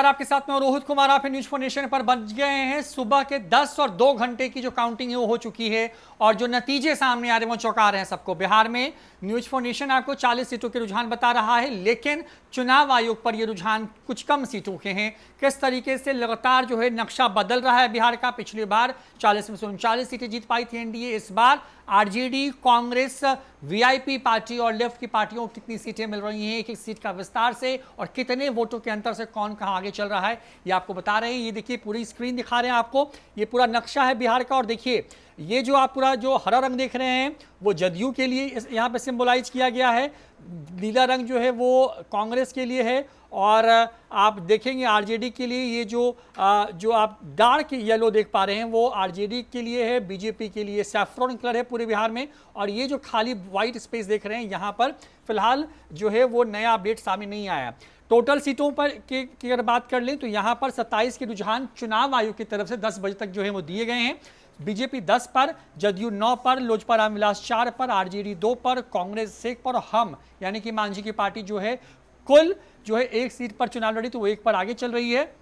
नमस्कार, आपके साथ में रोहित कुमार। आप न्यूज फॉर नेशन पर बच गए हैं। सुबह के 10 और 2 घंटे की जो काउंटिंग है वो हो चुकी है और जो नतीजे सामने आ रहे हैं वो चौंका रहे हैं सबको। बिहार में न्यूज फॉर नेशन आपको 40 सीटों के रुझान बता रहा है, लेकिन चुनाव आयोग पर ये रुझान कुछ कम सीटों के हैं। किस तरीके से लगातार जो है नक्शा बदल रहा है बिहार का। पिछली बार 40 में से 39 सीटें जीत पाई थी एनडीए। इस बार आरजेडी, कांग्रेस, वीआईपी पार्टी और लेफ्ट की पार्टियों को कितनी सीटें मिल रही हैं एक एक सीट का विस्तार से, और कितने वोटों के अंतर से कौन कहां आगे चल रहा है ये आपको बता रहे हैं। ये देखिए, पूरी स्क्रीन दिखा रहे हैं आपको। ये पूरा नक्शा है बिहार का। और देखिए, ये जो आप पूरा जो हरा रंग देख रहे हैं वो जदयू के लिए यहाँ पे सिंबलाइज किया गया है। नीला रंग जो है वो कांग्रेस के लिए है, और आप देखेंगे आरजेडी के लिए ये जो आप डार्क येलो देख पा रहे हैं वो आरजेडी के लिए है। बीजेपी के लिए सैफ्रॉन कलर है पूरे बिहार में। और ये जो खाली व्हाइट स्पेस देख रहे हैं यहाँ पर फिलहाल जो है वो नया अपडेट सामने नहीं आया। टोटल सीटों पर की अगर बात कर लें तो यहाँ पर 27 के रुझान चुनाव आयोग की तरफ से 10 बजे तक जो है वो दिए गए हैं। बीजेपी 10 पर, जदयू 9 पर, लोजपा रामविलास 4 पर, आरजेडी 2 पर, कांग्रेस 1 पर, और हम यानी कि मांझी की पार्टी जो है कुल जो है 1 सीट पर चुनाव लड़ी तो वो 1 पर आगे चल रही है।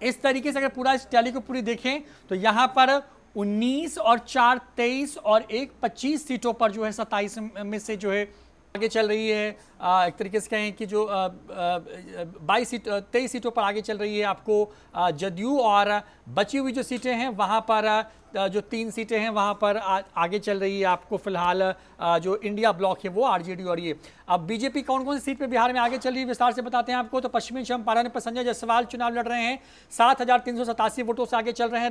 इस तरीके से अगर पूरा इस टैली को पूरी देखें तो यहां पर 19 और 4 23 और 1 25 सीटों पर जो है 27 में से जो है आगे चल रही है। एक तरीके से कहें कि जो 23 सीटों पर आगे चल रही है आपको जदयू, और बची हुई जो सीटें हैं वहां पर जो 3 सीटें हैं वहां पर आगे चल रही है आपको फिलहाल जो इंडिया ब्लॉक है वो आरजेडी। और ये अब बीजेपी कौन कौन सी सीट पे बिहार में आगे चल रही है विस्तार से बताते हैं आपको। तो पश्चिमी चंपारण पर संजय जायसवाल चुनाव लड़ रहे हैं, 7387 वोटों से आगे चल रहे हैं।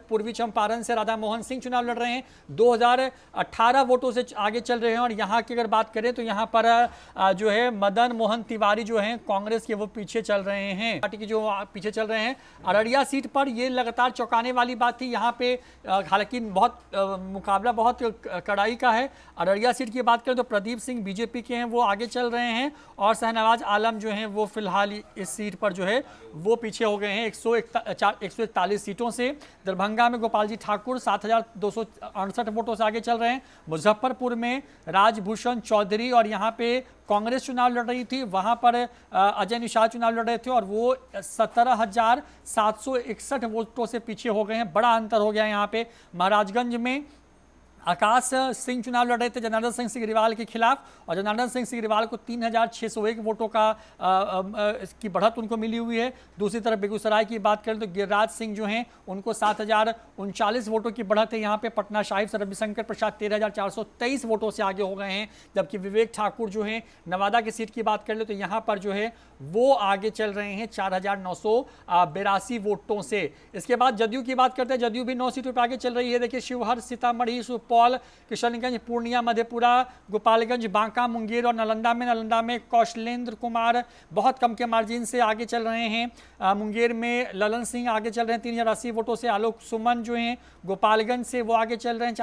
पूर्वी चंपारण से राधा मोहन सिंह चुनाव लड़ रहे हैं, 2018 वोटों से आगे चल रहे हैं। और यहाँ की अगर बात करें तो यहाँ पर जो है मदन मोहन तिवारी जो हैं कांग्रेस के वो पीछे चल रहे हैं, पार्टी के जो पीछे चल रहे हैं। अररिया सीट पर ये लगातार चौंकाने वाली बात थी। यहाँ पे हालांकि बहुत मुकाबला बहुत कड़ाई का है। अररिया सीट की बात करें तो प्रदीप सिंह बीजेपी के हैं वो आगे चल रहे हैं, और शहनवाज आलम जो हैं वो फिलहाल इस सीट पर जो है वो पीछे हो गए हैं 141 सीटों से। दरभंगा में गोपाल जी ठाकुर 7268 वोटों से आगे चल रहे हैं। मुजफ्फरपुर में राजभूषण चौधरी, और यहाँ पे कांग्रेस चुनाव लड़ रही थी, वहां पर अजय निषाद चुनाव लड़ रहे थे और वो 17,761 वोटों से पीछे हो गए हैं। बड़ा अंतर हो गया यहाँ पे। महाराजगंज में आकाश सिंह चुनाव लड़ रहे थे जनार्दन सिंह सिग्रीवाल के खिलाफ, और जनार्दन सिंह सिग्रीवाल को 3601 वोटों का की बढ़त उनको मिली हुई है। दूसरी तरफ बेगूसराय की बात करें तो गिरिराज सिंह जो हैं उनको 7039 वोटों की बढ़त है। यहाँ पे पटना साहिब से रविशंकर प्रसाद 13423 वोटों से आगे हो गए हैं, जबकि विवेक ठाकुर जो हैं नवादा की सीट की बात कर ले तो यहाँ पर जो है वो आगे चल रहे हैं 4982 वोटों से। इसके बाद जदयू की बात करते हैं, जदयू भी 9 सीटों पर आगे चल रही है। देखिए, शिवहर, सीतामढ़ी, सुपौल, किशनगंज, पूर्णिया, मधेपुरा, गोपालगंज, बांका, मुंगेर और नालंदा में कौशलेंद्र कुमार बहुत कम के मार्जिन से आगे चल रहे हैं। मुंगेर में ललन सिंह आगे चल रहे हैं 3080 वोटों से। आलोक सुमन जो हैं गोपालगंज से वो आगे चल रहे हैं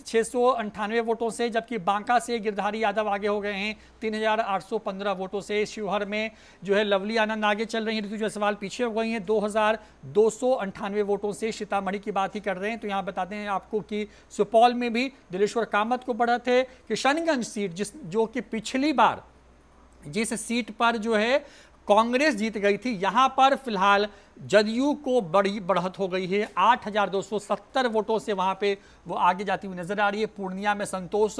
4698 वोटों से, जबकि बांका से गिरधारी यादव आगे हो गए हैं 3815 वोटों से। शिवहर में जो है लवली आनंद आगे चल रही हैं, ऋतु जायसवाल पीछे हो गई हैं 2298 वोटों से। सीतामढ़ी की बात ही कर रहे हैं तो यहाँ बताते हैं आपको कि सुपौल में भी दिलेश्वर कामत को बढ़त है। किशनगंज सीट जो कि पिछली बार जिस सीट पर जो है कांग्रेस जीत गई थी, यहां पर फिलहाल जदयू को बड़ी बढ़त हो गई है। 8270 वोटों से वहां पे वो आगे जाती हुई नजर आ रही है। पूर्णिया में संतोष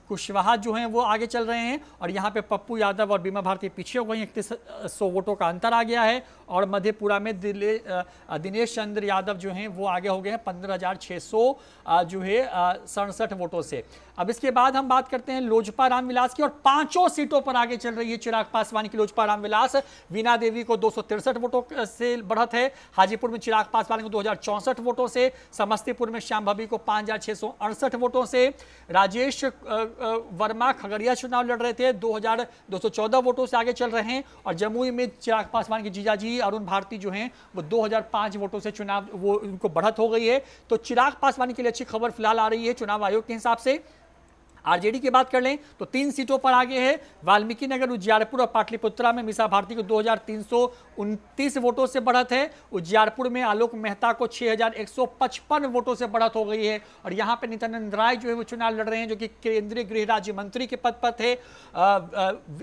कुशवाहा जो हैं वो आगे चल रहे हैं, और यहाँ पे पप्पू यादव और बीमा भारती पीछे हो गई हैं, 3100 वोटों का अंतर आ गया है। और मधेपुरा में दिनेश चंद्र यादव जो हैं वो आगे हो गए हैं 15600 जो है 67 वोटों से। अब इसके बाद हम बात करते हैं लोजपा रामविलास की, और 5 सीटों पर आगे चल रही है चिराग पासवान की लोजपा रामविलास। वीणा देवी को 263 वोटों से बढ़त है। हाजीपुर में चिराग पासवान को 2064 वोटों से, समस्तीपुर में श्याम भवी को 5668 वोटों से। राजेश वर्मा खगड़िया चुनाव लड़ रहे थे, 2214 वोटों से आगे चल रहे हैं। और जमुई में चिराग पासवान के जीजाजी अरुण भारती जो हैं वो 2005 वोटों से चुनाव वो उनको बढ़त हो गई है। तो चिराग पासवान के लिए अच्छी खबर फिलहाल आ रही है चुनाव आयोग के हिसाब से। आरजेडी की बात कर लें तो 3 सीटों पर आगे है। वाल्मीकि नगर, उजियारपुर और पाटलिपुत्रा में मीसा भारती को 2329 वोटों से बढ़त है। उजियारपुर में आलोक मेहता को 6155 वोटों से बढ़त हो गई है। और यहां पे नित्यानंद राय जो है वो चुनाव लड़ रहे हैं, जो कि केंद्रीय गृह राज्य मंत्री के पद पर थे।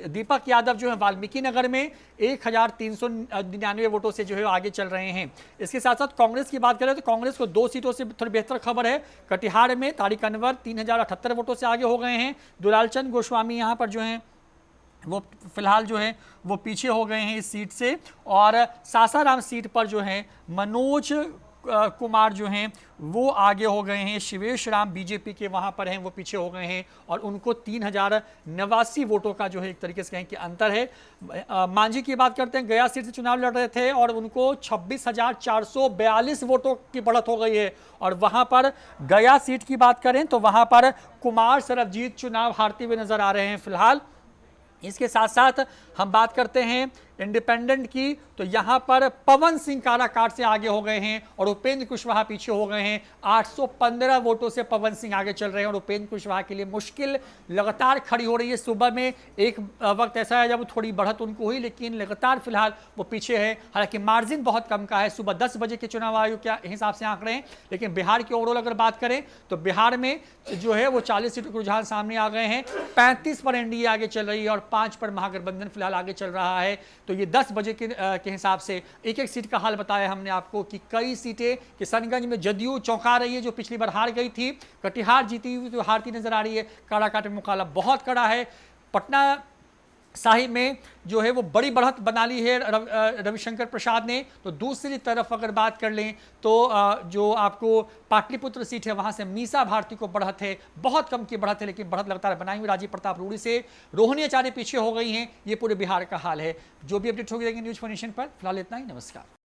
दीपक यादव जो है वाल्मीकि नगर में 1399 वोटों से जो है आगे चल रहे हैं। इसके साथ साथ कांग्रेस की बात करें तो कांग्रेस को 2 सीटों से थोड़ी बेहतर खबर है। कटिहार में तारिक अनवर 3078 वोटों से आगे हो गए हैं। दुलालचंद गोस्वामी यहां पर जो हैं वो फिलहाल जो है वो पीछे हो गए हैं इस सीट से। और सासाराम सीट पर जो है मनोज कुमार जो हैं वो आगे हो गए हैं। शिवेश राम बीजेपी के वहां पर हैं, वो पीछे हो गए हैं और उनको 3089 वोटों का जो है एक तरीके से कहें कि अंतर है। मांझी की बात करते हैं, गया सीट से चुनाव लड़ रहे थे और उनको 26,442 वोटों की बढ़त हो गई है। और वहां पर गया सीट की बात करें तो वहां पर कुमार सरबजीत चुनाव हारते हुए नजर आ रहे हैं फिलहाल। इसके साथ साथ हम बात करते हैं इंडिपेंडेंट की, तो यहां पर पवन सिंह काराकाट से आगे हो गए हैं और उपेंद्र कुशवाहा पीछे हो गए हैं। 815 वोटों से पवन सिंह आगे चल रहे हैं और उपेंद्र कुशवाहा के लिए मुश्किल लगातार खड़ी हो रही है। सुबह में एक वक्त ऐसा है जब थोड़ी बढ़त उनको हुई, लेकिन लगातार फिलहाल वो पीछे है। हालांकि मार्जिन बहुत कम का है, सुबह 10 बजे के चुनाव आयोग के हिसाब से आंकड़े हैं। लेकिन बिहार की ओवरऑल अगर बात करें तो बिहार में जो है वो 40 सीटों के रुझान सामने आ गए हैं। 35 पर एनडीए आगे चल रही है और 5 पर महागठबंधन फिलहाल आगे चल रहा है। तो ये 10 बजे के हिसाब से एक एक सीट का हाल बताया हमने आपको कि कई सीटें किशनगंज में जदयू चौंका रही है, जो पिछली बार हार गई थी। कटिहार जीती हुई तो हारती नजर आ रही है। काराकाट में मुकाबला बहुत कड़ा है। पटना साहिब में जो है वो बड़ी बढ़त बना ली है रविशंकर प्रसाद ने। तो दूसरी तरफ अगर बात कर लें तो जो आपको पाटलिपुत्र सीट है वहां से मीसा भारती को बढ़त है, बहुत कम की बढ़त है, लेकिन बढ़त लगातार बनाई हुई। राजीव प्रताप रूड़ी से रोहिणी आचार्य पीछे हो गई हैं। ये पूरे बिहार का हाल है। जो भी अपडेट होगी न्यूज 4 नेशन पर, फिलहाल इतना ही। नमस्कार।